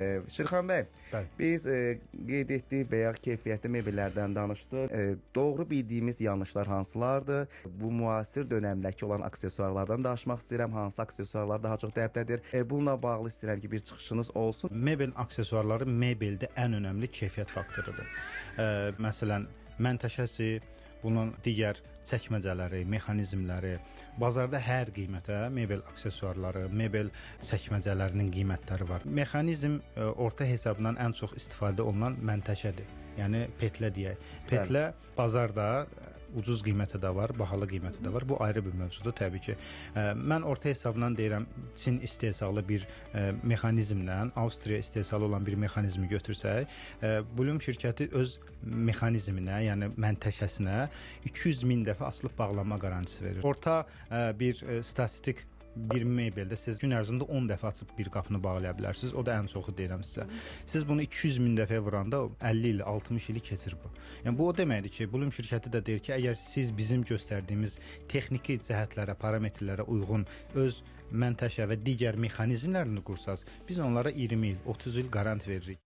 Şirxan bəy, Bəli. biz qeyd etdik, bayaq keyfiyyətli mebellərdən danışdıq. Doğru bildiyimiz yanlışlar hansılardır? Bu müasir dönəmdəki olan aksesuarlardan danışmaq istəyirəm. Hansı aksesuarlar daha çox tələbdədir? Bununla bağlı istəyirəm ki, bir çıxışınız olsun. Mebel aksesuarları mebeldə ən önəmli keyfiyyət faktorudur. Məsələn, məntəşəsi, bunun digər çəkməcələri, mexanizmləri, bazarda hər qiymətə mebel aksesuarları, mebel çəkməcələrinin qiymətləri var. Mexanizm orta hesabla ən çox istifadə olunan məntəşədir. Yəni petlə deyək. Petlə bazarda ucuz qiyməti də var, bahalı qiyməti də var. Bu ayrı bir mövzudur təbii ki. Mən orta hesabla deyirəm, Çin istehsalı bir mexanizmlə, Avstriya istehsalı olan bir mexanizmi götürsək, Blum şirkəti öz mexanizminə, yəni məntəşəsinə 200 min dəfə asılıb bağlanma qarantisi verir. Orta bir statistik bir mebeldə siz gün ərzində 10 dəfə açıb bir qapını bağlaya bilərsiniz. O da ən çoxu deyirəm sizə. Siz bunu 200 min dəfəyə vuranda 50 il, 60 ili keçir bu. Yəni bu o deməkdir ki, Blum şirkəti də deyir ki, əgər siz bizim göstərdiyimiz texniki cəhətlərə, parametrlərə uyğun öz məntəşə və digər mexanizmlərini qursanız, biz onlara 20 il, 30 il qarant veririk.